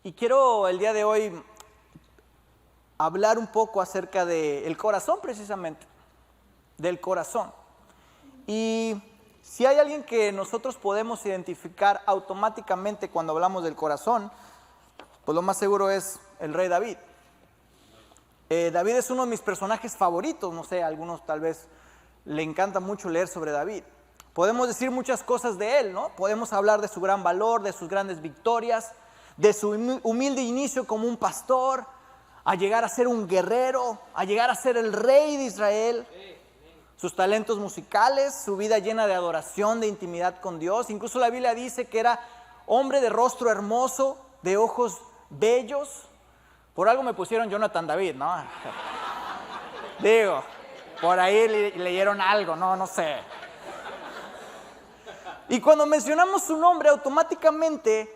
Y quiero el día de hoy hablar un poco acerca del corazón precisamente, del corazón. Y si hay alguien que nosotros podemos identificar automáticamente cuando hablamos del corazón, pues lo más seguro es el rey David. David es uno de mis personajes favoritos, no sé, a algunos tal vez le encanta mucho leer sobre David. Podemos decir muchas cosas de él, ¿no? Podemos hablar de su gran valor, de sus grandes victorias, de su humilde inicio como un pastor, a llegar a ser un guerrero, a llegar a ser el rey de Israel, sus talentos musicales, su vida llena de adoración, de intimidad con Dios. Incluso la Biblia dice que era hombre de rostro hermoso, de ojos bellos. Por algo me pusieron Jonathan David, ¿no? Digo, por ahí leyeron algo, no sé. Y cuando mencionamos su nombre, automáticamente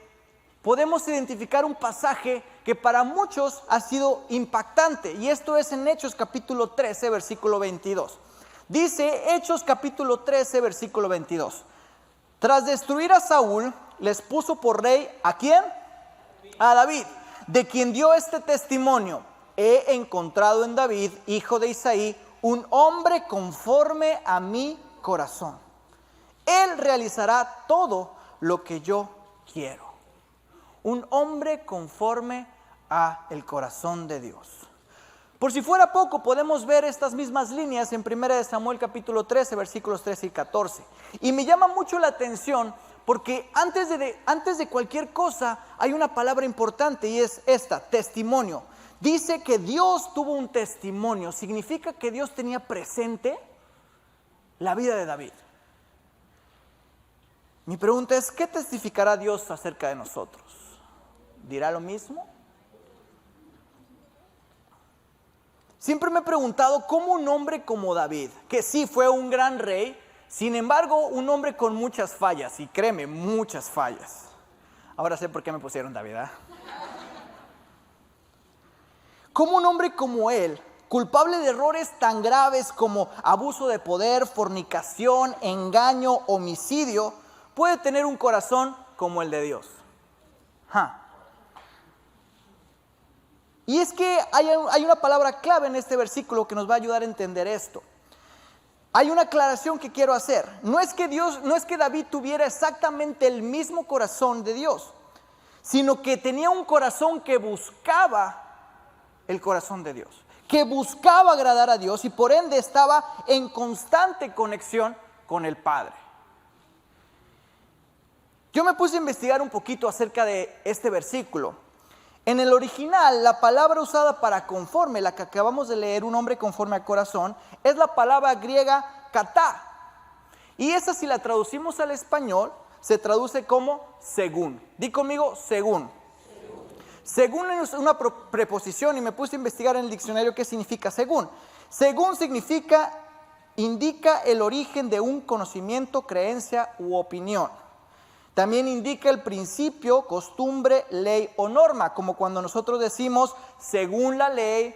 podemos identificar un pasaje que para muchos ha sido impactante. Y esto es en Hechos capítulo 13, versículo 22. Dice Hechos capítulo 13, versículo 22. Tras destruir a Saúl, les puso por rey, ¿a quién? A David, de quien dio este testimonio: he encontrado en David, hijo de Isaí, un hombre conforme a mi corazón. Él realizará todo lo que yo quiero. Un hombre conforme a el corazón de Dios. Por si fuera poco, podemos ver estas mismas líneas en 1 Samuel capítulo 13, versículos 13 y 14. Y me llama mucho la atención porque antes de cualquier cosa hay una palabra importante y es esta: testimonio. Dice que Dios tuvo un testimonio. Significa que Dios tenía presente la vida de David. Mi pregunta es, ¿qué testificará Dios acerca de nosotros? ¿Dirá lo mismo? Siempre me he preguntado cómo un hombre como David, que sí fue un gran rey, sin embargo un hombre con muchas fallas, y créeme, muchas fallas. Ahora sé por qué me pusieron David, ¿eh? ¿Cómo un hombre como él, culpable de errores tan graves como abuso de poder, fornicación, engaño, homicidio, puede tener un corazón como el de Dios? Y es que hay una palabra clave en este versículo que nos va a ayudar a entender esto. Hay una aclaración que quiero hacer. No es que David tuviera exactamente el mismo corazón de Dios, sino que tenía un corazón que buscaba el corazón de Dios, que buscaba agradar a Dios y por ende estaba en constante conexión con el Padre. Yo me puse a investigar un poquito acerca de este versículo. En el original, la palabra usada para conforme, la que acabamos de leer, un hombre conforme al corazón, es la palabra griega katá. Y esa, si la traducimos al español, se traduce como según. Di conmigo, según. Según es una preposición y me puse a investigar en el diccionario qué significa según. Según significa, indica el origen de un conocimiento, creencia u opinión. También indica el principio, costumbre, ley o norma, como cuando nosotros decimos según la ley,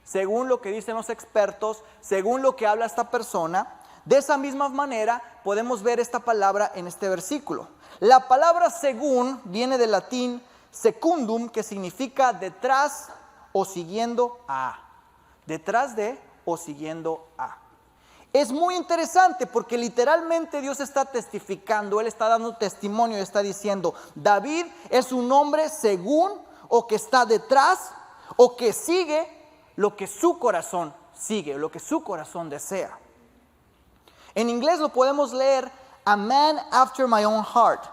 según lo que dicen los expertos, según lo que habla esta persona. De esa misma manera podemos ver esta palabra en este versículo. La palabra según viene del latín secundum, que significa detrás o siguiendo a. Detrás de o siguiendo a. Es muy interesante porque literalmente Dios está testificando, Él está dando testimonio y está diciendo: David es un hombre según, o que está detrás, o que sigue lo que su corazón sigue, lo que su corazón desea. En inglés lo podemos leer: a man after my own heart.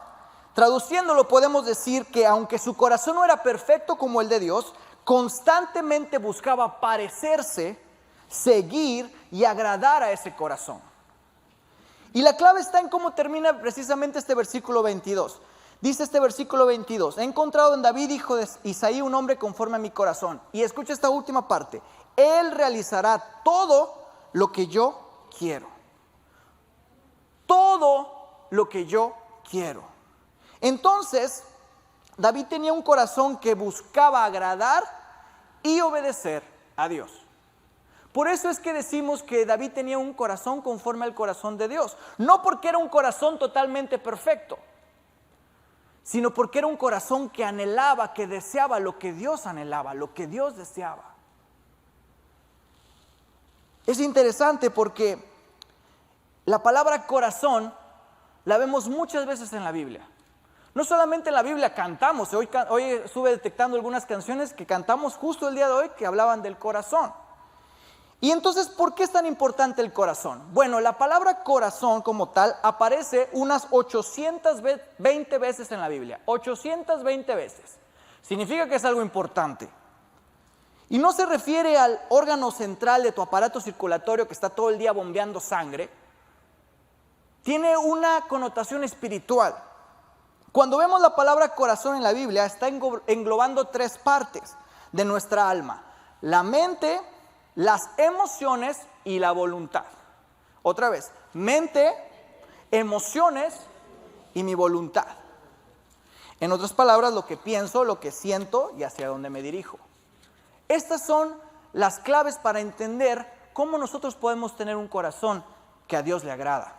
Traduciéndolo podemos decir que aunque su corazón no era perfecto como el de Dios, constantemente buscaba parecerse, seguir y agradar a ese corazón. Y la clave está en cómo termina precisamente este versículo 22. Dice este versículo 22: he encontrado en David, hijo de Isaí, un hombre conforme a mi corazón. Y escucha esta última parte: él realizará todo lo que yo quiero. Todo lo que yo quiero. Entonces, David tenía un corazón que buscaba agradar y obedecer a Dios. Por eso es que decimos que David tenía un corazón conforme al corazón de Dios. No porque era un corazón totalmente perfecto, sino porque era un corazón que anhelaba, que deseaba lo que Dios anhelaba, lo que Dios deseaba. Es interesante porque la palabra corazón la vemos muchas veces en la Biblia. No solamente en la Biblia cantamos, hoy estuve detectando algunas canciones que cantamos justo el día de hoy que hablaban del corazón. Y entonces, ¿por qué es tan importante el corazón? Bueno, la palabra corazón como tal aparece unas 820 veces en la Biblia, 820 veces. Significa que es algo importante. Y no se refiere al órgano central de tu aparato circulatorio que está todo el día bombeando sangre. Tiene una connotación espiritual. Cuando vemos la palabra corazón en la Biblia, está englobando tres partes de nuestra alma: la mente, las emociones y la voluntad. Otra vez, mente, emociones y mi voluntad. En otras palabras, lo que pienso, lo que siento y hacia dónde me dirijo. Estas son las claves para entender cómo nosotros podemos tener un corazón que a Dios le agrada.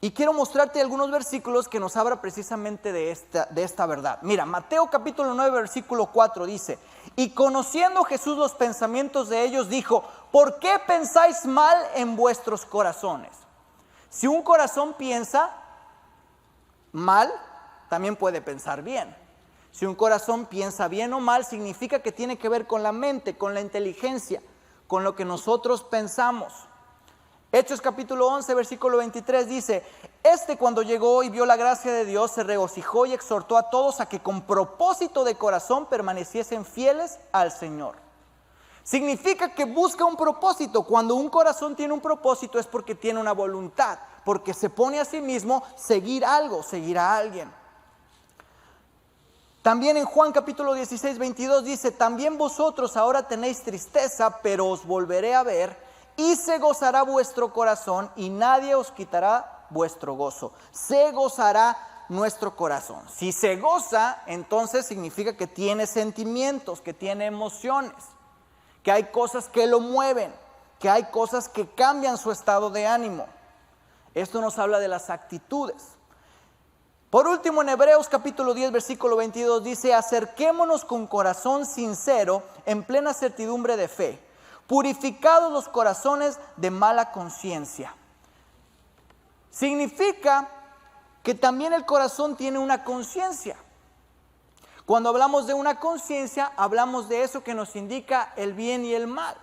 Y quiero mostrarte algunos versículos que nos habla precisamente de esta verdad. Mira, Mateo capítulo 9, versículo 4 dice: y conociendo Jesús los pensamientos de ellos, dijo: ¿por qué pensáis mal en vuestros corazones? Si un corazón piensa mal, también puede pensar bien. Si un corazón piensa bien o mal, significa que tiene que ver con la mente, con la inteligencia, con lo que nosotros pensamos. Hechos capítulo 11, versículo 23 dice: cuando llegó y vio la gracia de Dios, se regocijó y exhortó a todos a que con propósito de corazón permaneciesen fieles al Señor. Significa que busca un propósito. Cuando un corazón tiene un propósito es porque tiene una voluntad, porque se pone a sí mismo seguir algo, seguir a alguien. También en Juan capítulo 16, 22 dice: también vosotros ahora tenéis tristeza, pero os volveré a ver, y se gozará vuestro corazón, y nadie os quitará vuestro gozo. Se gozará nuestro corazón. Si se goza, entonces significa que tiene sentimientos, que tiene emociones, que hay cosas que lo mueven, que hay cosas que cambian su estado de ánimo. Esto nos habla de las actitudes. Por último, en Hebreos capítulo 10, versículo 22 dice: acerquémonos con corazón sincero, en plena certidumbre de fe, purificados los corazones de mala conciencia. Significa que también el corazón tiene una conciencia. Cuando hablamos de una conciencia, hablamos de eso que nos indica el bien y el mal.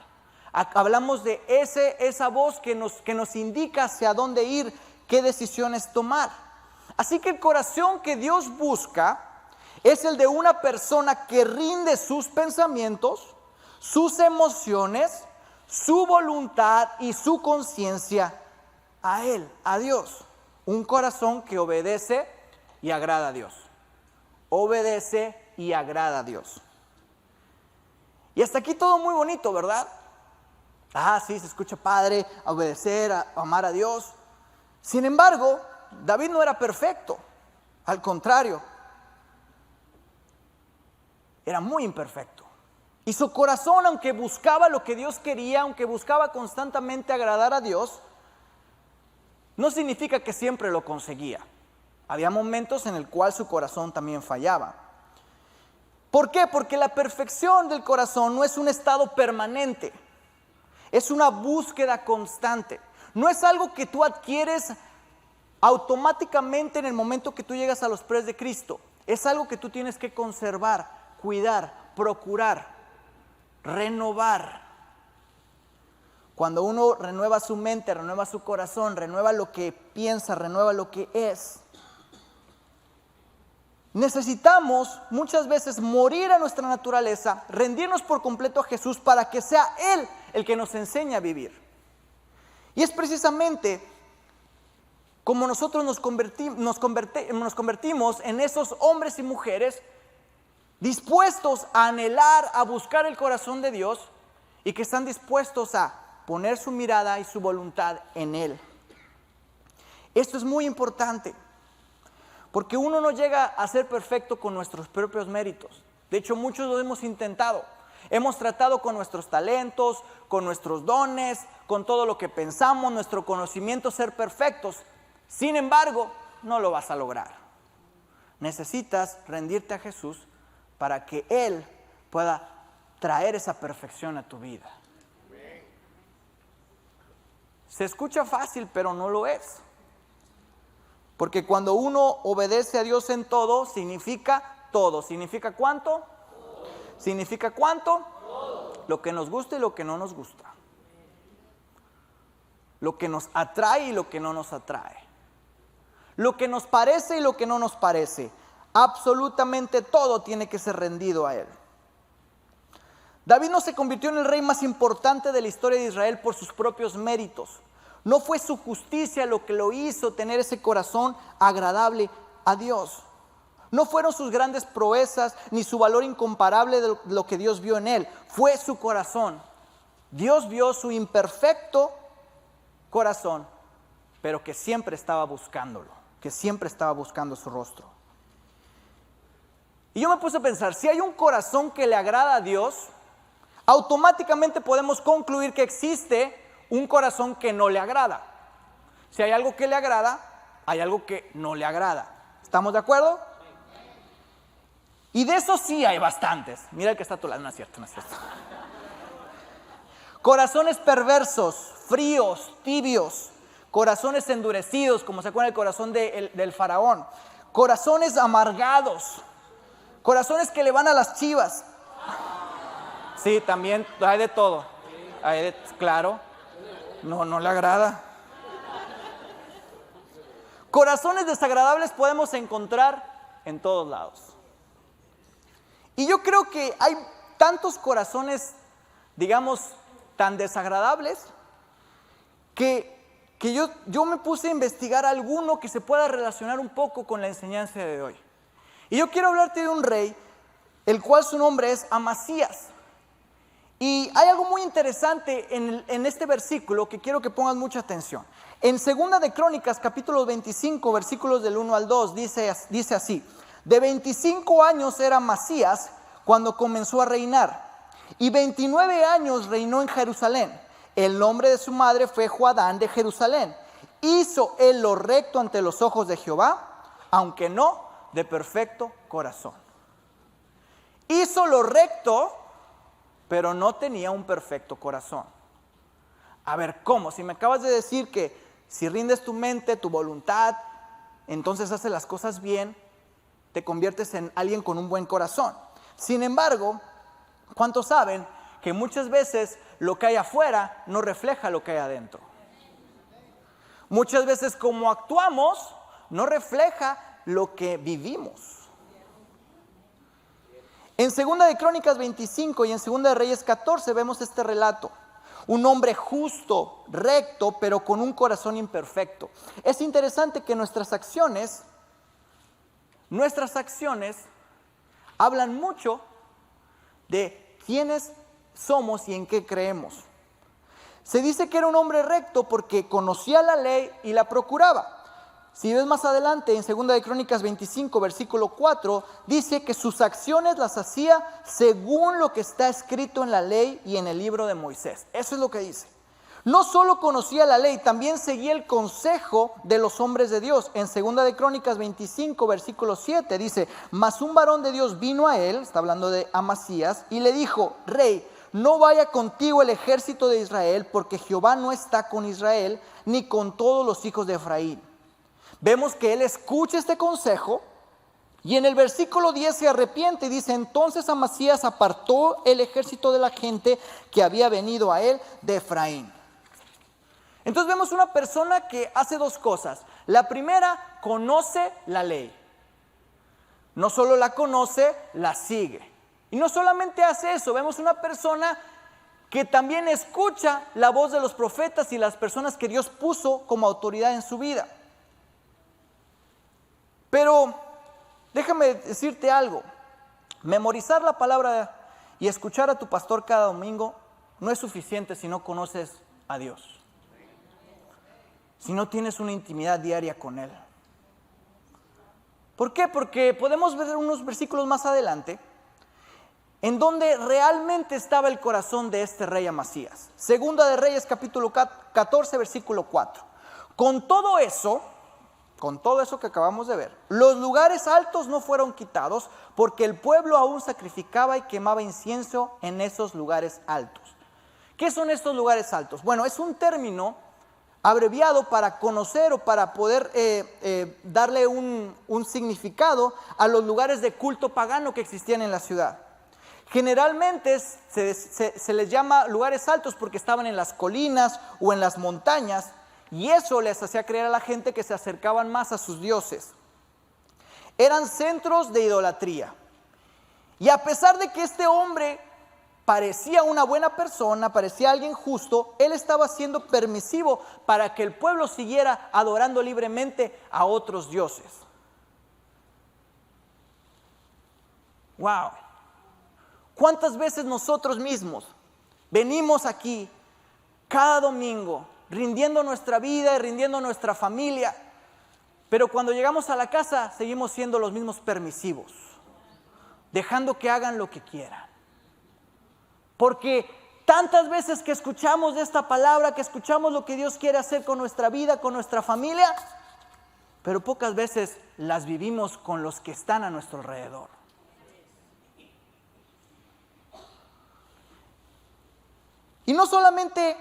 Hablamos de esa voz que nos indica hacia dónde ir, qué decisiones tomar. Así que el corazón que Dios busca es el de una persona que rinde sus pensamientos, sus emociones, su voluntad y su conciencia a Él, a Dios. Un corazón que obedece y agrada a Dios. Obedece y agrada a Dios. Y hasta aquí todo muy bonito, ¿verdad? Sí, se escucha padre, obedecer, amar a Dios. Sin embargo, David no era perfecto. Al contrario, era muy imperfecto. Y su corazón, aunque buscaba lo que Dios quería, aunque buscaba constantemente agradar a Dios, no significa que siempre lo conseguía. Había momentos en el cual su corazón también fallaba. ¿Por qué? Porque la perfección del corazón no es un estado permanente. Es una búsqueda constante. No es algo que tú adquieres automáticamente en el momento que tú llegas a los pies de Cristo. Es algo que tú tienes que conservar, cuidar, procurar, renovar. Cuando uno renueva su mente, renueva su corazón, renueva lo que piensa, renueva lo que es. Necesitamos muchas veces morir a nuestra naturaleza, rendirnos por completo a Jesús para que sea Él el que nos enseñe a vivir. Y es precisamente como nosotros nos convertimos en esos hombres y mujeres dispuestos a anhelar, a buscar el corazón de Dios y que están dispuestos a poner su mirada y su voluntad en Él. Esto es muy importante, porque uno no llega a ser perfecto con nuestros propios méritos. De hecho, muchos lo hemos intentado. Hemos tratado con nuestros talentos, con nuestros dones, con todo lo que pensamos, nuestro conocimiento, ser perfectos. Sin embargo, no lo vas a lograr. necesitas rendirte a Jesús para que Él pueda traer esa perfección a tu vida. Se escucha fácil, pero no lo es. Porque cuando uno obedece a Dios en todo, significa todo. ¿Significa cuánto? Todo. ¿Significa cuánto? Todo. Lo que nos gusta y lo que no nos gusta. Lo que nos atrae y lo que no nos atrae. Lo que nos parece y lo que no nos parece. Absolutamente todo tiene que ser rendido a Él. David no se convirtió en el rey más importante de la historia de Israel por sus propios méritos. No fue su justicia lo que lo hizo tener ese corazón agradable a Dios. No fueron sus grandes proezas ni su valor incomparable de lo que Dios vio en él. Fue su corazón. Dios vio su imperfecto corazón, pero que siempre estaba buscándolo, que siempre estaba buscando su rostro. Y yo me puse a pensar, si hay un corazón que le agrada a Dios, automáticamente podemos concluir que existe un corazón que no le agrada. Si hay algo que le agrada, hay algo que no le agrada. ¿Estamos de acuerdo? Y de eso sí hay bastantes. Mira el que está a tu lado, no es cierto, no es cierto. Corazones perversos, fríos, tibios, corazones endurecidos, como se acuerda el corazón del faraón, corazones amargados, corazones que le van a las chivas. Sí, también hay de todo. Claro, no le agrada. Corazones desagradables podemos encontrar en todos lados. Y yo creo que hay tantos corazones, digamos, tan desagradables, que yo me puse a investigar alguno que se pueda relacionar un poco con la enseñanza de hoy. Y yo quiero hablarte de un rey, el cual su nombre es Amasías. Y hay algo muy interesante en este versículo que quiero que pongan mucha atención. En 2 de Crónicas, capítulo 25, versículos del 1 al 2, dice así: de 25 años era Amasías cuando comenzó a reinar, y 29 años reinó en Jerusalén. El nombre de su madre fue Joadán de Jerusalén. Hizo él lo recto ante los ojos de Jehová, aunque no de perfecto corazón. Hizo lo recto, pero no tenía un perfecto corazón. A ver, ¿cómo? Si me acabas de decir que si rindes tu mente, tu voluntad, entonces haces las cosas bien, te conviertes en alguien con un buen corazón. Sin embargo, ¿cuántos saben que muchas veces lo que hay afuera no refleja lo que hay adentro? Muchas veces como actuamos no refleja lo que vivimos. En 2 de Crónicas 25 y en 2 de Reyes 14 vemos este relato. Un hombre justo, recto, pero con un corazón imperfecto. Es interesante que nuestras acciones hablan mucho de quiénes somos y en qué creemos. Se dice que era un hombre recto porque conocía la ley y la procuraba. Si ves más adelante, en 2 de Crónicas 25, versículo 4, dice que sus acciones las hacía según lo que está escrito en la ley y en el libro de Moisés. Eso es lo que dice. No solo conocía la ley, también seguía el consejo de los hombres de Dios. En 2 de Crónicas 25, versículo 7, dice: mas un varón de Dios vino a él, está hablando de Amasías, y le dijo: rey, no vaya contigo el ejército de Israel, porque Jehová no está con Israel, ni con todos los hijos de Efraín. Vemos que él escucha este consejo y en el versículo 10 se arrepiente y dice: entonces Amasías apartó el ejército de la gente que había venido a él de Efraín. Entonces vemos una persona que hace dos cosas. La primera, conoce la ley. No solo la conoce, la sigue. Y no solamente hace eso, vemos una persona que también escucha la voz de los profetas y las personas que Dios puso como autoridad en su vida. Pero déjame decirte algo, memorizar la palabra y escuchar a tu pastor cada domingo no es suficiente si no conoces a Dios, si no tienes una intimidad diaria con Él. ¿Por qué? Porque podemos ver unos versículos más adelante en donde realmente estaba el corazón de este rey Amasías. 2 de Reyes capítulo 14, versículo 4. Con todo eso, con todo eso que acabamos de ver, los lugares altos no fueron quitados porque el pueblo aún sacrificaba y quemaba incienso en esos lugares altos. ¿Qué son estos lugares altos? Bueno, es un término abreviado para conocer o para poder darle un significado a los lugares de culto pagano que existían en la ciudad. Generalmente se les llama lugares altos porque estaban en las colinas o en las montañas, y eso les hacía creer a la gente que se acercaban más a sus dioses. Eran centros de idolatría. Y a pesar de que este hombre parecía una buena persona, parecía alguien justo, él estaba siendo permisivo para que el pueblo siguiera adorando libremente a otros dioses. ¡Wow! ¿Cuántas veces nosotros mismos venimos aquí cada domingo rindiendo nuestra vida y rindiendo nuestra familia, pero cuando llegamos a la casa seguimos siendo los mismos permisivos, dejando que hagan lo que quieran? Porque tantas veces que escuchamos de esta palabra, que escuchamos lo que Dios quiere hacer con nuestra vida, con nuestra familia, pero pocas veces las vivimos con los que están a nuestro alrededor. Y no solamente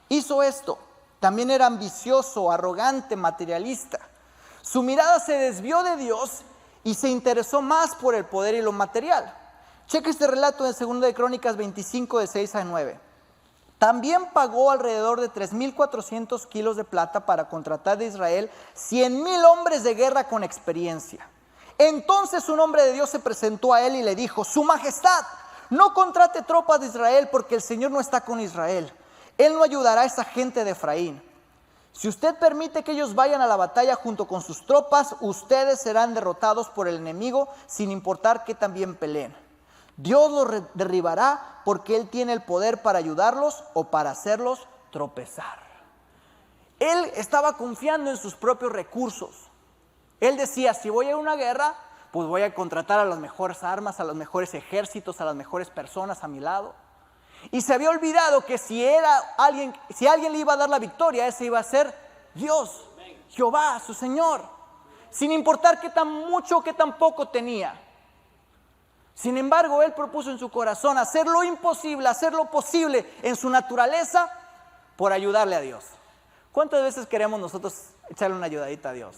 hizo esto, también era ambicioso, arrogante, materialista. Su mirada se desvió de Dios y se interesó más por el poder y lo material. Cheque este relato en 2 de Crónicas 25, de 6 a 9. También pagó alrededor de 3,400 kilos de plata para contratar de Israel 100,000 hombres de guerra con experiencia. Entonces un hombre de Dios se presentó a él y le dijo: Su Majestad, no contrate tropas de Israel porque el Señor no está con Israel. Él no ayudará a esa gente de Efraín. Si usted permite que ellos vayan a la batalla junto con sus tropas, ustedes serán derrotados por el enemigo sin importar que también peleen. Dios los derribará porque Él tiene el poder para ayudarlos o para hacerlos tropezar. Él estaba confiando en sus propios recursos. Él decía: si voy a una guerra, pues voy a contratar a las mejores armas, a los mejores ejércitos, a las mejores personas a mi lado. Y se había olvidado que si alguien le iba a dar la victoria, ese iba a ser Dios, Jehová, su Señor, sin importar qué tan mucho o qué tan poco tenía. Sin embargo, él propuso en su corazón hacer lo imposible, hacer lo posible en su naturaleza por ayudarle a Dios. ¿Cuántas veces queremos nosotros echarle una ayudadita a Dios?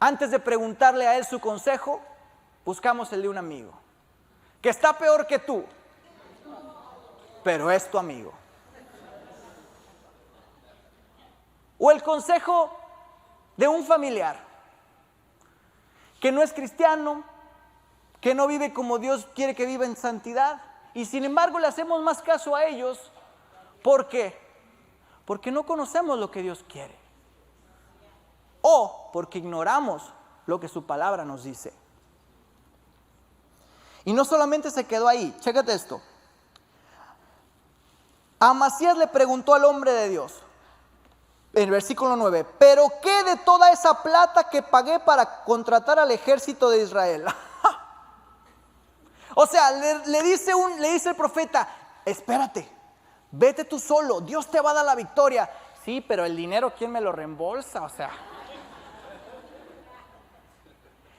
Antes de preguntarle a Él su consejo, buscamos el de un amigo, que está peor que tú, pero es tu amigo. O el consejo de un familiar, que no es cristiano, que no vive como Dios quiere que viva en santidad, y sin embargo le hacemos más caso a ellos. ¿Por qué? Porque no conocemos lo que Dios quiere, o porque ignoramos lo que su palabra nos dice. Y no solamente se quedó ahí, chécate esto. Amasías le preguntó al hombre de Dios, en el versículo 9: ¿pero qué de toda esa plata que pagué para contratar al ejército de Israel? O sea, le dice el profeta: espérate, vete tú solo, Dios te va a dar la victoria. Sí, pero el dinero, ¿quién me lo reembolsa? O sea,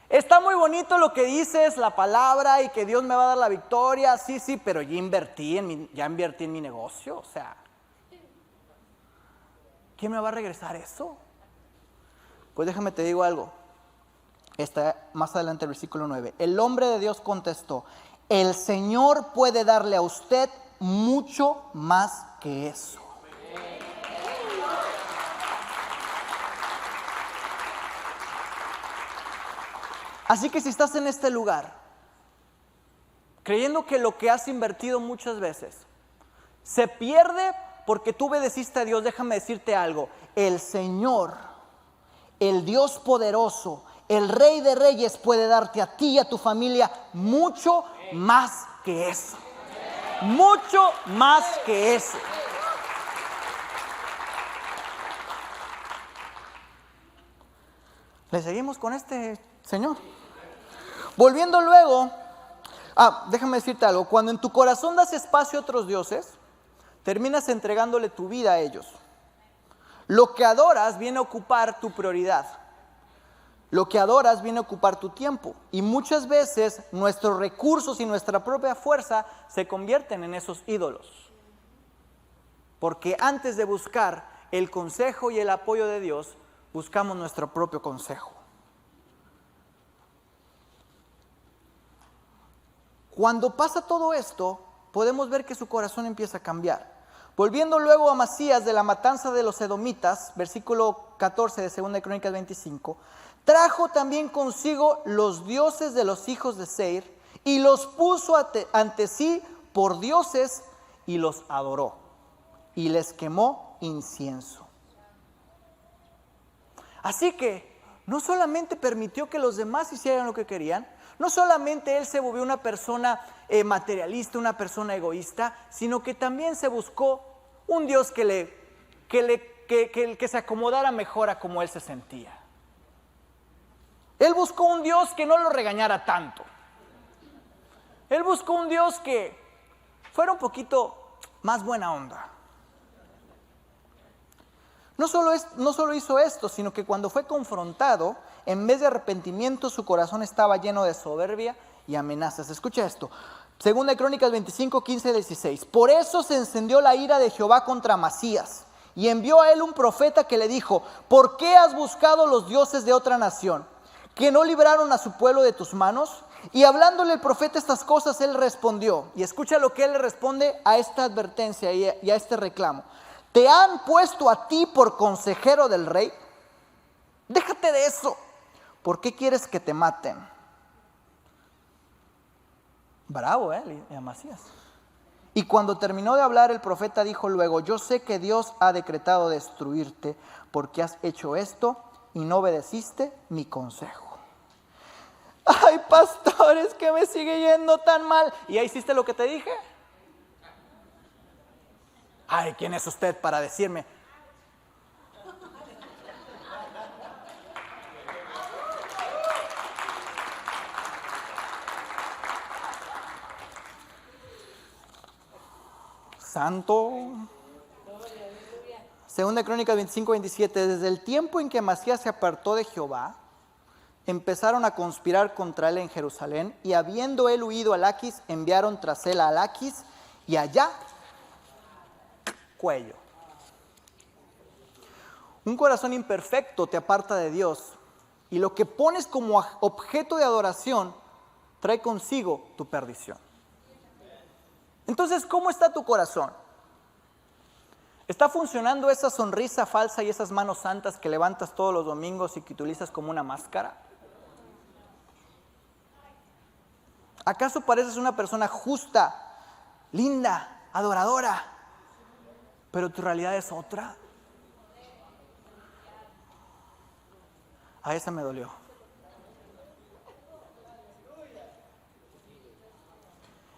está muy bonito lo que dices, la palabra, y que Dios me va a dar la victoria. Sí, pero ya invertí en mi negocio. O sea, ¿quién me va a regresar eso? Pues déjame te digo algo. Está más adelante el versículo 9. El hombre de Dios contestó: el Señor puede darle a usted mucho más que eso. Así que si estás en este lugar, creyendo que lo que has invertido muchas veces se pierde porque tú obedeciste a Dios, déjame decirte algo: el Señor, el Dios poderoso, el Rey de Reyes, puede darte a ti y a tu familia mucho más que eso. Mucho más que eso. ¿Le seguimos con este señor? Volviendo luego, déjame decirte algo: cuando en tu corazón das espacio a otros dioses, terminas entregándole tu vida a ellos. Lo que adoras viene a ocupar tu prioridad. Lo que adoras viene a ocupar tu tiempo. Y muchas veces nuestros recursos y nuestra propia fuerza se convierten en esos ídolos. Porque antes de buscar el consejo y el apoyo de Dios, buscamos nuestro propio consejo. Cuando pasa todo esto, podemos ver que su corazón empieza a cambiar. Volviendo luego a Amasías de la matanza de los edomitas, versículo 14 de 2 de Crónicas 25, trajo también consigo los dioses de los hijos de Seir y los puso ante sí por dioses y los adoró y les quemó incienso. Así que no solamente permitió que los demás hicieran lo que querían, no solamente él se volvió una persona materialista, una persona egoísta, sino que también se buscó un Dios que se acomodara mejor a como él se sentía. Él buscó un Dios que no lo regañara tanto. Él buscó un Dios que fuera un poquito más buena onda. No solo hizo esto, sino que cuando fue confrontado, en vez de arrepentimiento, su corazón estaba lleno de soberbia y amenazas. Escucha esto. Segunda de Crónicas 25, 15 y 16. Por eso se encendió la ira de Jehová contra Amasías, y envió a él un profeta que le dijo: ¿por qué has buscado los dioses de otra nación, que no libraron a su pueblo de tus manos? Y hablándole el profeta estas cosas, él respondió. Y escucha lo que él le responde a esta advertencia y a este reclamo. ¿Te han puesto a ti por consejero del rey? Déjate de eso. ¿Por qué quieres que te maten? Bravo, Amasías. Y cuando terminó de hablar, el profeta dijo luego: yo sé que Dios ha decretado destruirte porque has hecho esto y no obedeciste mi consejo. Ay, pastores, que me sigue yendo tan mal. ¿Y ya hiciste lo que te dije? Ay, ¿quién es usted para decirme? Santo. Segunda Crónicas 25, 27. Desde el tiempo en que Amasías se apartó de Jehová, empezaron a conspirar contra él en Jerusalén, y habiendo él huido a Laquis, enviaron tras él a Laquis, y allá, cuello. Un corazón imperfecto te aparta de Dios, y lo que pones como objeto de adoración trae consigo tu perdición. Entonces, ¿cómo está tu corazón? ¿Está funcionando esa sonrisa falsa y esas manos santas que levantas todos los domingos y que utilizas como una máscara? ¿Acaso pareces una persona justa, linda, adoradora, pero tu realidad es otra? A esa me dolió.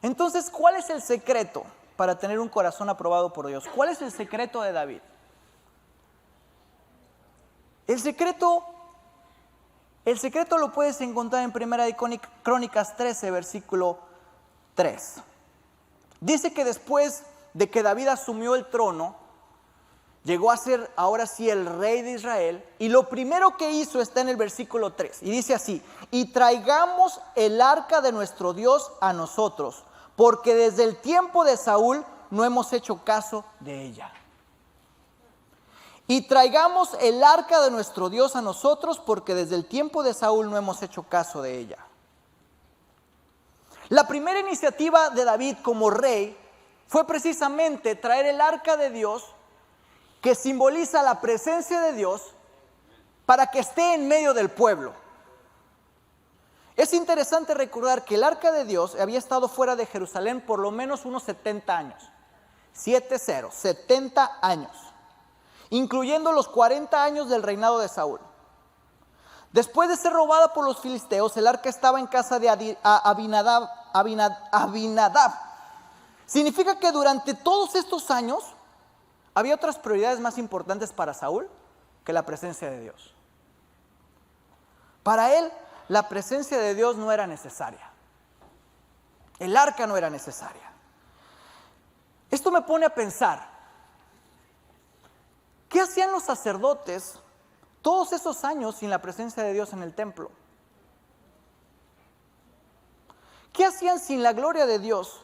Entonces, ¿cuál es el secreto para tener un corazón aprobado por Dios? ¿Cuál es el secreto de David? El secreto lo puedes encontrar en Primera de Crónicas 13, versículo 3. Dice que después de que David asumió el trono, llegó a ser ahora sí el rey de Israel, y lo primero que hizo está en el versículo 3, y dice así: y traigamos el arca de nuestro Dios a nosotros, porque desde el tiempo de Saúl no hemos hecho caso de ella. Y traigamos el arca de nuestro Dios a nosotros, porque desde el tiempo de Saúl no hemos hecho caso de ella. La primera iniciativa de David como rey fue precisamente traer el arca de Dios, que simboliza la presencia de Dios, para que esté en medio del pueblo. Es interesante recordar que el arca de Dios había estado fuera de Jerusalén por lo menos unos 70 años. 70 años. Incluyendo los 40 años del reinado de Saúl. Después de ser robada por los filisteos, el arca estaba en casa de Abinadab. Significa que durante todos estos años había otras prioridades más importantes para Saúl que la presencia de Dios. Para él, la presencia de Dios no era necesaria. El arca no era necesaria. Esto me pone a pensar, ¿Qué hacían los sacerdotes todos esos años sin la presencia de Dios en el templo? ¿Qué hacían sin la gloria de Dios?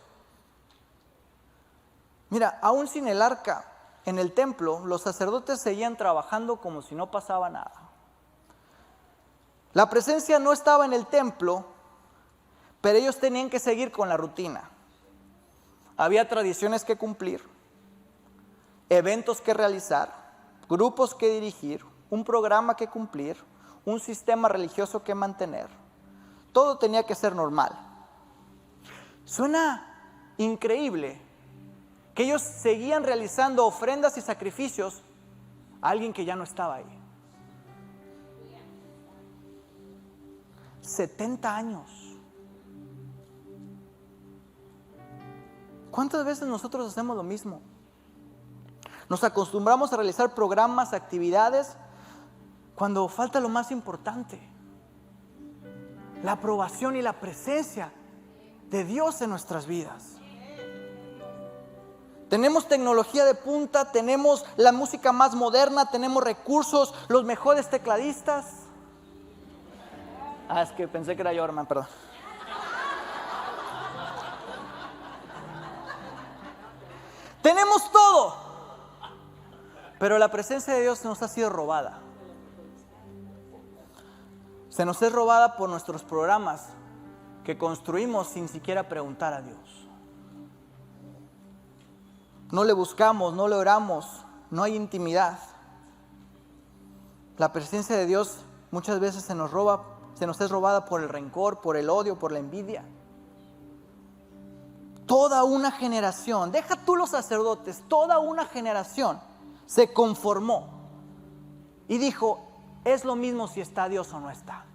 Mira, aún sin el arca en el templo, los sacerdotes seguían trabajando como si no pasaba nada. La presencia no estaba en el templo, pero ellos tenían que seguir con la rutina. Había tradiciones que cumplir, eventos que realizar, grupos que dirigir, un programa que cumplir, un sistema religioso que mantener. Todo tenía que ser normal. Suena increíble que ellos seguían realizando ofrendas y sacrificios a alguien que ya no estaba ahí. 70 años. ¿Cuántas veces nosotros hacemos lo mismo? Nos acostumbramos a realizar programas, actividades, cuando falta lo más importante: la aprobación y la presencia de Dios en nuestras vidas. Tenemos tecnología de punta, tenemos la música más moderna, tenemos recursos, los mejores tecladistas. Es que pensé que era yo, hermano, perdón. Tenemos todo, pero la presencia de Dios nos ha sido robada. Se nos es robada por nuestros programas que construimos sin siquiera preguntar a Dios. No le buscamos, no le oramos, no hay intimidad. La presencia de Dios muchas veces se nos es robada por el rencor, por el odio, por la envidia. Toda una generación, deja tú los sacerdotes, toda una generación se conformó y dijo: es lo mismo si está Dios o no está.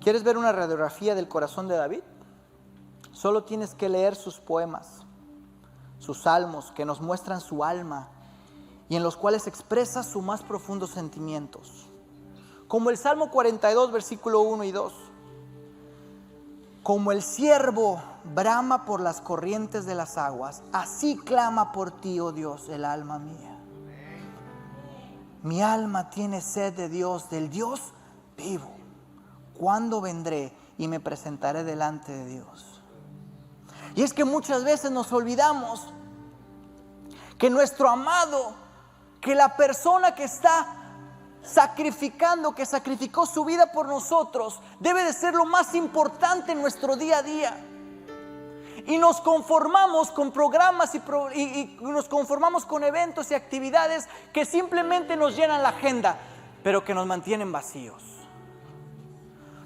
¿Quieres ver una radiografía del corazón de David? Solo tienes que leer sus poemas, sus salmos que nos muestran su alma y en los cuales expresa sus más profundos sentimientos. Como el Salmo 42, versículo 1 y 2. Como el ciervo brama por las corrientes de las aguas, así clama por ti, oh Dios, el alma mía. Mi alma tiene sed de Dios, del Dios vivo. ¿Cuándo vendré y me presentaré delante de Dios? Y es que muchas veces nos olvidamos que nuestro amado, que la persona que está sacrificando, que sacrificó su vida por nosotros, debe de ser lo más importante en nuestro día a día. Y nos conformamos con programas y nos conformamos con eventos y actividades que simplemente nos llenan la agenda, pero que nos mantienen vacíos.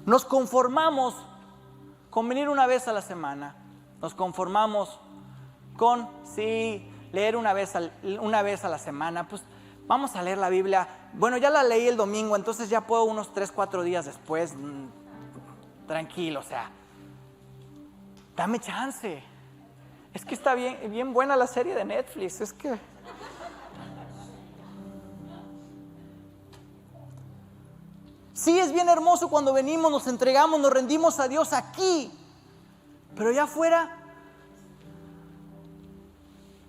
Nos conformamos con venir una vez a la semana. Nos conformamos con, leer una vez a la semana. Pues vamos a leer la Biblia. Bueno, ya la leí el domingo, entonces ya puedo unos 3-4 días después. Tranquilo, o sea, dame chance. Es que está bien buena la serie de Netflix. Es que sí, es bien hermoso cuando venimos, nos entregamos, nos rendimos a Dios aquí. Pero allá afuera,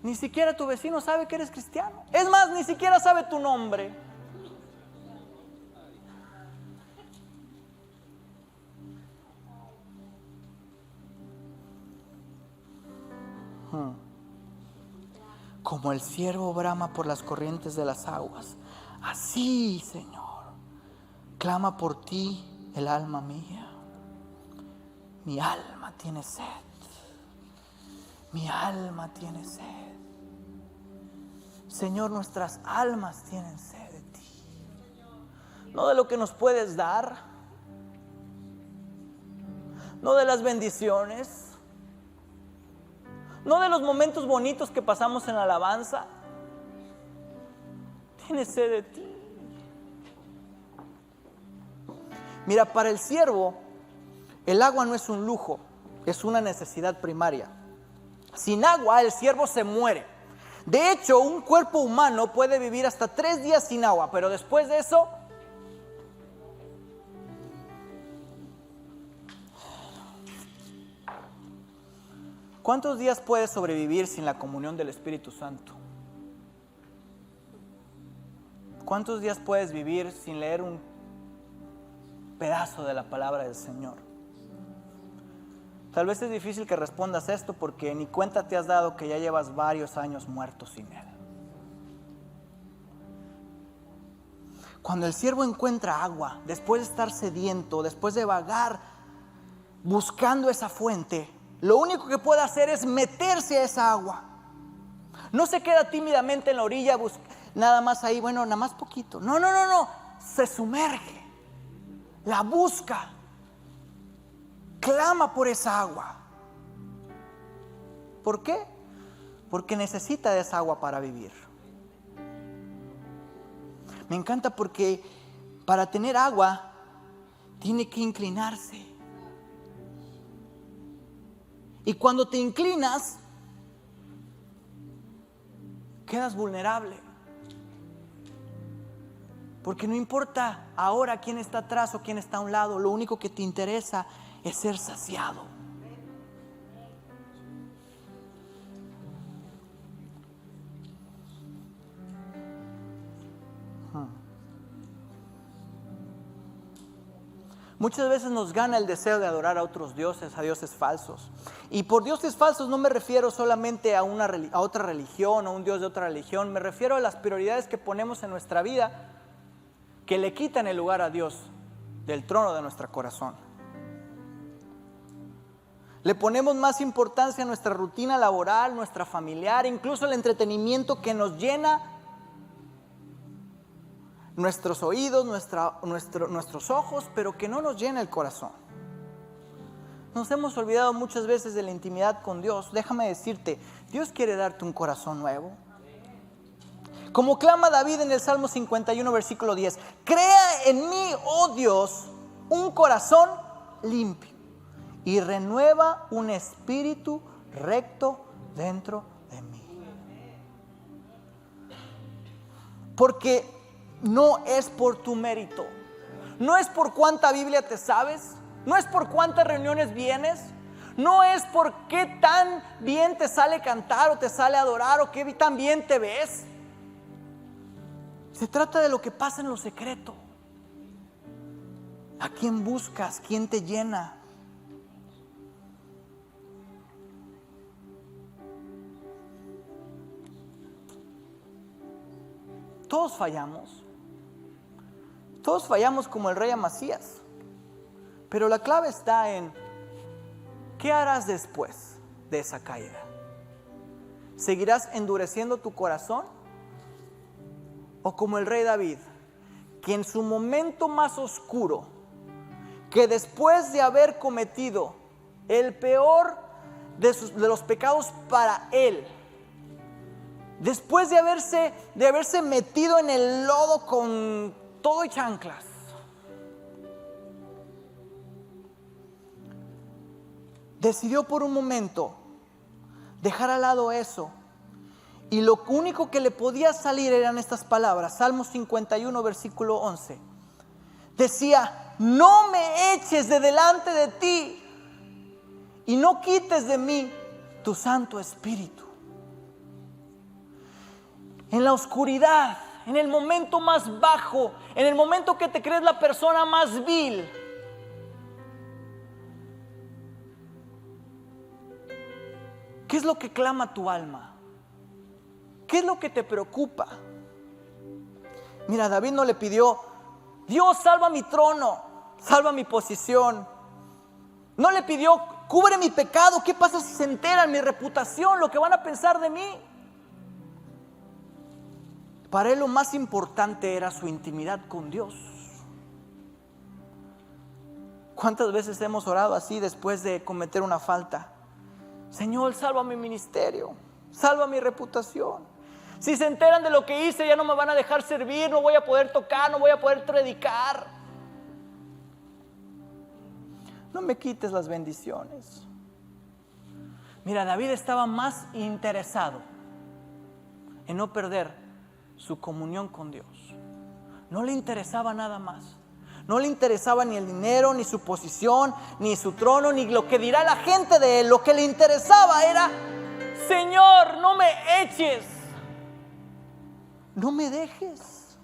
ni siquiera tu vecino sabe que eres cristiano. Es más, ni siquiera sabe tu nombre. Como el ciervo brama por las corrientes de las aguas, así, Señor, clama por ti el alma mía. Mi alma tiene sed. Mi alma tiene sed. Señor, nuestras almas tienen sed de ti. No de lo que nos puedes dar, no de las bendiciones, no de los momentos bonitos que pasamos en la alabanza. Tiene sed de ti. Mira, para el siervo, el agua no es un lujo, es una necesidad primaria. Sin agua, el siervo se muere. De hecho, un cuerpo humano puede vivir hasta 3 días sin agua, pero después de eso, ¿Cuántos días puedes sobrevivir sin la comunión del Espíritu Santo? ¿Cuántos días puedes vivir sin leer un pedazo de la palabra del Señor? Tal vez es difícil que respondas esto porque ni cuenta te has dado que ya llevas varios años muerto sin Él. Cuando el siervo encuentra agua, después de estar sediento, después de vagar buscando esa fuente, lo único que puede hacer es meterse a esa agua. No se queda tímidamente en la orilla, nada más ahí, bueno, nada más poquito. No. Se sumerge, la busca, clama por esa agua. ¿Por qué? Porque necesita de esa agua para vivir. Me encanta porque para tener agua tiene que inclinarse. Y cuando te inclinas, quedas vulnerable. Porque no importa ahora quién está atrás o quién está a un lado, lo único que te interesa es ser saciado. Muchas veces nos gana el deseo de adorar a otros dioses, a dioses falsos. Y por dioses falsos no me refiero solamente a otra religión o un dios de otra religión. Me refiero a las prioridades que ponemos en nuestra vida que le quitan el lugar a Dios del trono de nuestro corazón. Le ponemos más importancia a nuestra rutina laboral, nuestra familiar, incluso el entretenimiento que nos llena nuestros oídos, nuestros ojos, pero que no nos llena el corazón. Nos hemos olvidado muchas veces de la intimidad con Dios. Déjame decirte, Dios quiere darte un corazón nuevo. Como clama David en el Salmo 51, versículo 10. Crea en mí, oh Dios, un corazón limpio y renueva un espíritu recto dentro de mí. Porque no es por tu mérito, no es por cuánta Biblia te sabes, no es por cuántas reuniones vienes, no es por qué tan bien te sale cantar o te sale adorar o qué tan bien te ves. Se trata de lo que pasa en lo secreto. ¿A quién buscas? ¿Quién te llena? Todos fallamos. Todos fallamos como el rey Amasías. Pero la clave está en ¿qué harás después de esa caída? ¿Seguirás endureciendo tu corazón? O como el rey David, que en su momento más oscuro, que después de haber cometido el peor de los pecados para él, después de haberse metido en el lodo con todo y chanclas, decidió por un momento dejar al lado eso. Y lo único que le podía salir eran estas palabras. Salmo 51, versículo 11. Decía: no me eches de delante de ti y no quites de mí tu Santo Espíritu. En la oscuridad, en el momento más bajo, en el momento que te crees la persona más vil, ¿qué es lo que clama tu alma? ¿Qué es lo que te preocupa? Mira, David no le pidió: Dios, salva mi trono, salva mi posición. No le pidió: cubre mi pecado, ¿qué pasa si se enteran? Mi reputación, lo que van a pensar de mí. Para él lo más importante era su intimidad con Dios. ¿Cuántas veces hemos orado así después de cometer una falta? Señor, salva mi ministerio, salva mi reputación. Si se enteran de lo que hice, ya no me van a dejar servir, no voy a poder tocar, no voy a poder predicar. No me quites las bendiciones. Mira, David estaba más interesado en no perder su comunión con Dios. No le interesaba nada más. No le interesaba ni el dinero, ni su posición, ni su trono, ni lo que dirá la gente de él. Lo que le interesaba era: Señor, no me eches, no me dejes,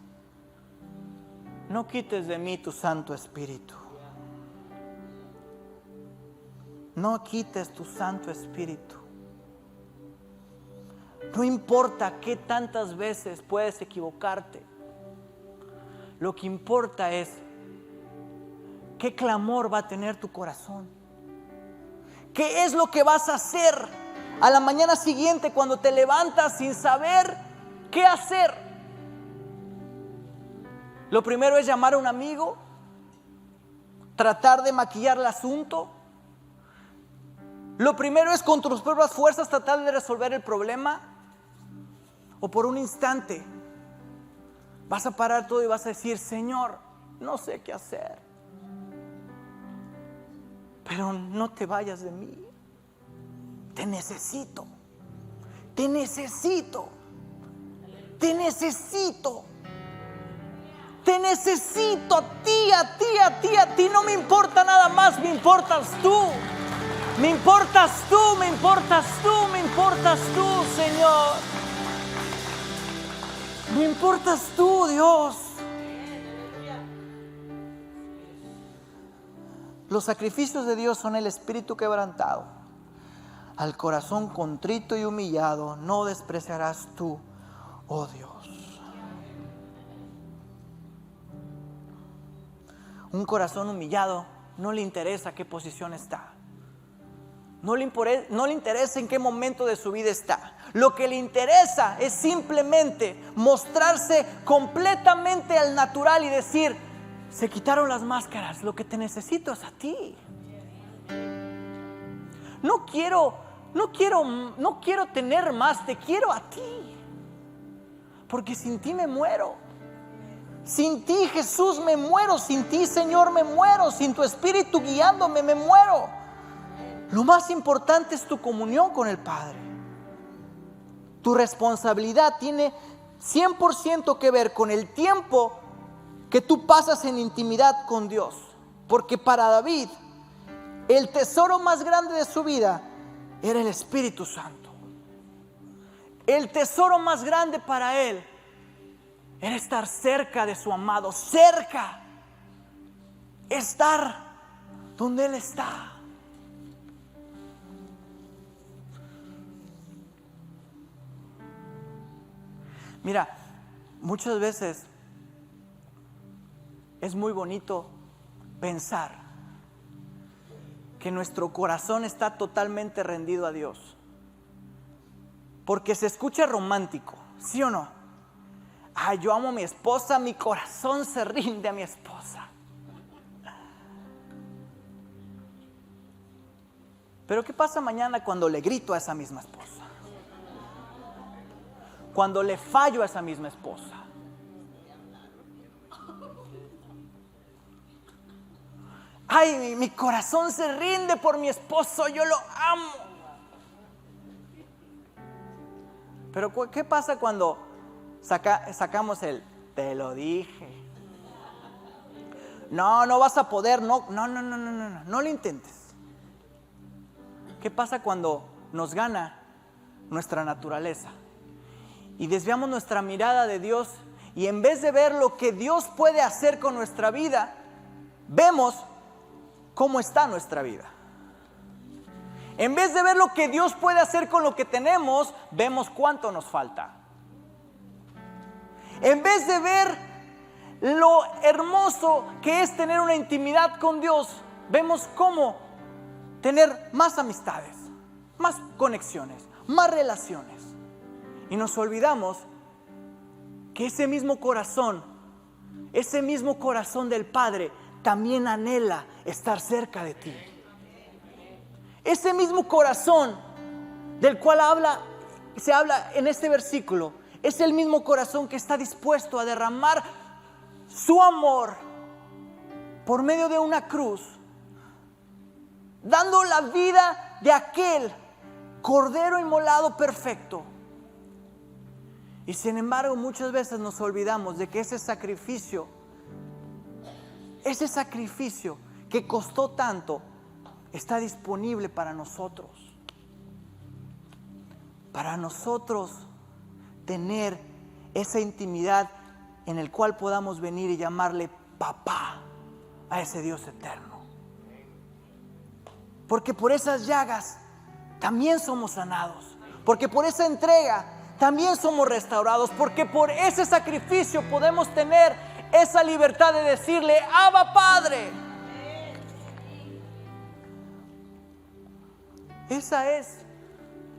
no quites de mí tu Santo Espíritu. No quites tu Santo Espíritu. No importa qué tantas veces puedes equivocarte. Lo que importa es qué clamor va a tener tu corazón. ¿Qué es lo que vas a hacer a la mañana siguiente cuando te levantas sin saber qué hacer? Lo primero es llamar a un amigo, tratar de maquillar el asunto. Lo primero es con tus propias fuerzas tratar de resolver el problema. O por un instante vas a parar todo y vas a decir: Señor, no sé qué hacer, pero no te vayas de mí. Te necesito. Te necesito. Te necesito. Te necesito a ti, a ti, a ti, a ti. No me importa nada más, me importas tú. Me importas tú, me importas tú, me importas tú, Señor. Me importas tú, Dios. Los sacrificios de Dios son el espíritu quebrantado. Al corazón contrito y humillado no despreciarás tú, oh Dios. Un corazón humillado no le interesa qué posición está. No le interesa en qué momento de su vida está. Lo que le interesa es simplemente mostrarse completamente al natural y decir: se quitaron las máscaras, lo que te necesito es a ti. No quiero tener más, te quiero a ti. Porque sin ti me muero. Sin ti, Jesús, me muero. Sin ti, Señor, me muero. Sin tu Espíritu guiándome, me muero. Lo más importante es tu comunión con el Padre. Tu responsabilidad tiene 100% que ver con el tiempo que tú pasas en intimidad con Dios. Porque para David, el tesoro más grande de su vida era el Espíritu Santo. El tesoro más grande para él era estar cerca de su amado, cerca, estar donde Él está. Mira, muchas veces es muy bonito pensar que nuestro corazón está totalmente rendido a Dios, porque se escucha romántico, ¿sí o no? Ay, yo amo a mi esposa, mi corazón se rinde a mi esposa. Pero ¿qué pasa mañana cuando le grito a esa misma esposa? Cuando le fallo a esa misma esposa. Ay, mi corazón se rinde por mi esposo, yo lo amo. Pero ¿qué pasa cuando sacamos el te lo dije? No vas a poder, no lo intentes. ¿Qué pasa cuando nos gana nuestra naturaleza y desviamos nuestra mirada de Dios y en vez de ver lo que Dios puede hacer con nuestra vida, vemos cómo está nuestra vida? En vez de ver lo que Dios puede hacer con lo que tenemos, vemos cuánto nos falta. En vez de ver lo hermoso que es tener una intimidad con Dios, vemos cómo tener más amistades, más conexiones, más relaciones. Y nos olvidamos que ese mismo corazón del Padre también anhela estar cerca de ti. Ese mismo corazón del cual se habla en este versículo, es el mismo corazón que está dispuesto a derramar su amor por medio de una cruz, dando la vida de aquel cordero inmolado perfecto. Y sin embargo, muchas veces nos olvidamos de que ese sacrificio ese sacrificio que costó tanto está disponible para nosotros. Para nosotros tener esa intimidad en el cual podamos venir y llamarle papá a ese Dios eterno. Porque por esas llagas también somos sanados. Porque por esa entrega también somos restaurados. Porque por ese sacrificio podemos tener esa libertad de decirle, Abba Padre. Esa es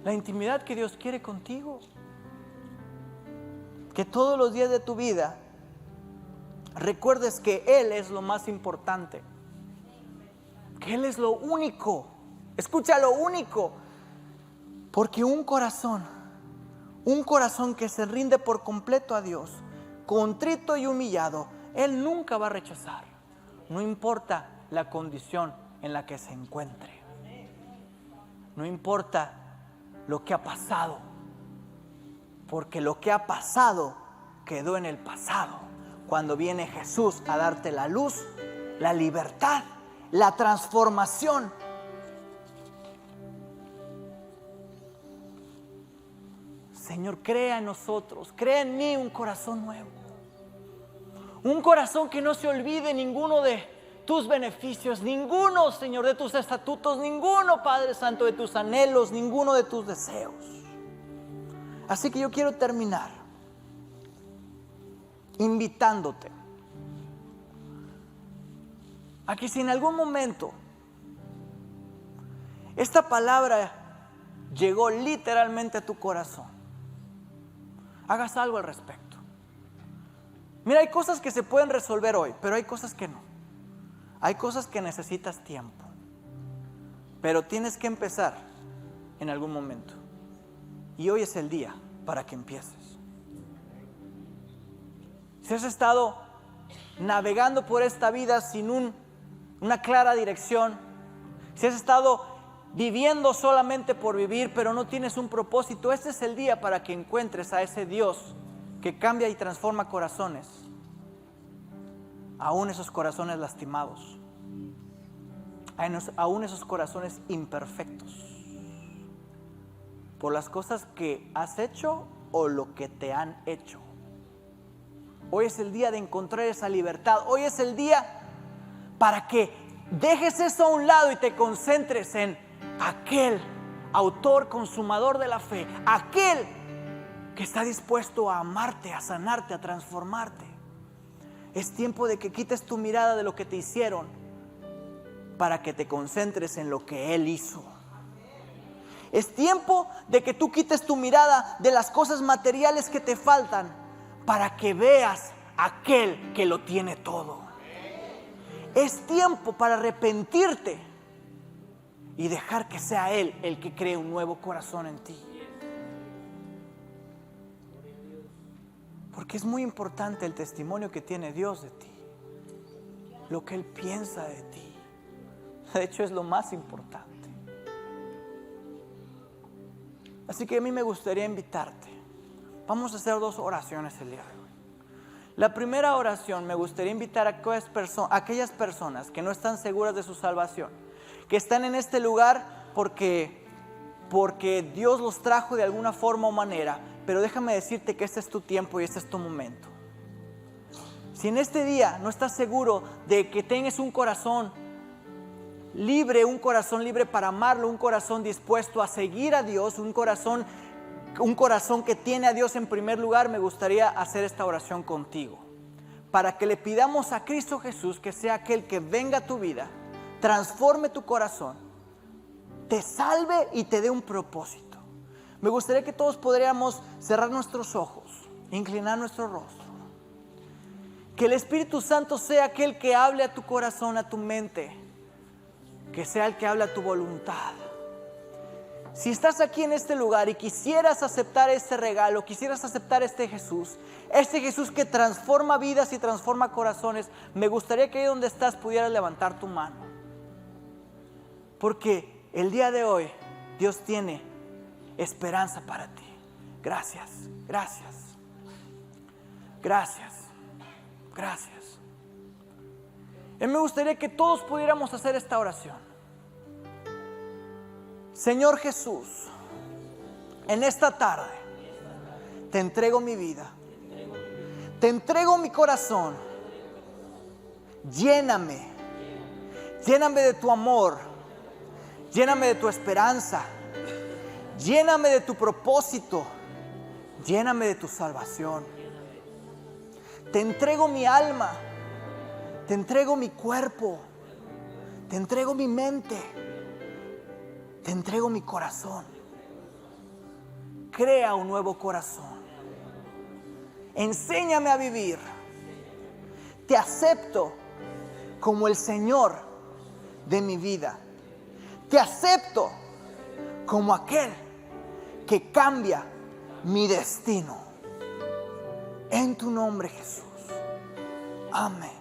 la intimidad que Dios quiere contigo. Que todos los días de tu vida recuerdes que Él es lo más importante. Que Él es lo único. Escucha, lo único. Porque un corazón que se rinde por completo a Dios, contrito y humillado, Él nunca va a rechazar. No importa la condición en la que se encuentre. No importa lo que ha pasado. Porque lo que ha pasado quedó en el pasado. Cuando viene Jesús a darte la luz, la libertad, la transformación. Señor, crea en nosotros, crea en mí un corazón nuevo. Un corazón que no se olvide ninguno de tus beneficios, ninguno, Señor, de tus estatutos, ninguno, Padre Santo, de tus anhelos, ninguno de tus deseos. Así que yo quiero terminar invitándote a que si en algún momento esta palabra llegó literalmente a tu corazón, hagas algo al respecto. Mira, hay cosas que se pueden resolver hoy, pero hay cosas que no. Hay cosas que necesitas tiempo, pero tienes que empezar en algún momento. Y hoy es el día para que empieces. Si has estado navegando por esta vida sin una clara dirección, si has estado viviendo solamente por vivir, pero no tienes un propósito, este es el día para que encuentres a ese Dios que cambia y transforma corazones, aún esos corazones lastimados, aún esos corazones imperfectos, por las cosas que has hecho o lo que te han hecho. Hoy es el día de encontrar esa libertad. Hoy es el día para que dejes eso a un lado y te concentres en aquel autor consumador de la fe, aquel que está dispuesto a amarte, a sanarte, a transformarte. Es tiempo de que quites tu mirada de lo que te hicieron para que te concentres en lo que Él hizo. Es tiempo de que tú quites tu mirada de las cosas materiales que te faltan para que veas a aquel que lo tiene todo. Es tiempo para arrepentirte y dejar que sea Él el que cree un nuevo corazón en ti. Porque es muy importante el testimonio que tiene Dios de ti, lo que Él piensa de ti. De hecho, es lo más importante. Así que a mí me gustaría invitarte. Vamos a hacer 2 oraciones el día de hoy. La primera oración, me gustaría invitar a aquellas personas que no están seguras de su salvación, que están en este lugar porque Dios los trajo de alguna forma o manera, pero déjame decirte que este es tu tiempo y este es tu momento. Si en este día no estás seguro de que tengas un corazón libre para amarlo, un corazón dispuesto a seguir a Dios, un corazón que tiene a Dios en primer lugar, me gustaría hacer esta oración contigo, para que le pidamos a Cristo Jesús que sea aquel que venga a tu vida, transforme tu corazón, te salve y te dé un propósito. Me gustaría que todos podríamos cerrar nuestros ojos, inclinar nuestro rostro. Que el Espíritu Santo sea aquel que hable a tu corazón, a tu mente, que sea el que hable a tu voluntad. Si estás aquí en este lugar y quisieras aceptar este regalo, quisieras aceptar este Jesús que transforma vidas y transforma corazones, me gustaría que ahí donde estás pudieras levantar tu mano. Porque el día de hoy Dios tiene esperanza para ti. Gracias, gracias, gracias, gracias. Me gustaría que todos pudiéramos hacer esta oración. Señor Jesús, en esta tarde te entrego mi vida, te entrego mi corazón. Lléname de tu amor, lléname de tu esperanza, lléname de tu propósito, lléname de tu salvación. Te entrego mi alma, te entrego mi cuerpo, te entrego mi mente, te entrego mi corazón. Crea un nuevo corazón. Enséñame a vivir. Te acepto como el Señor de mi vida. Te acepto como aquel que cambia mi destino. En tu nombre, Jesús. Amén.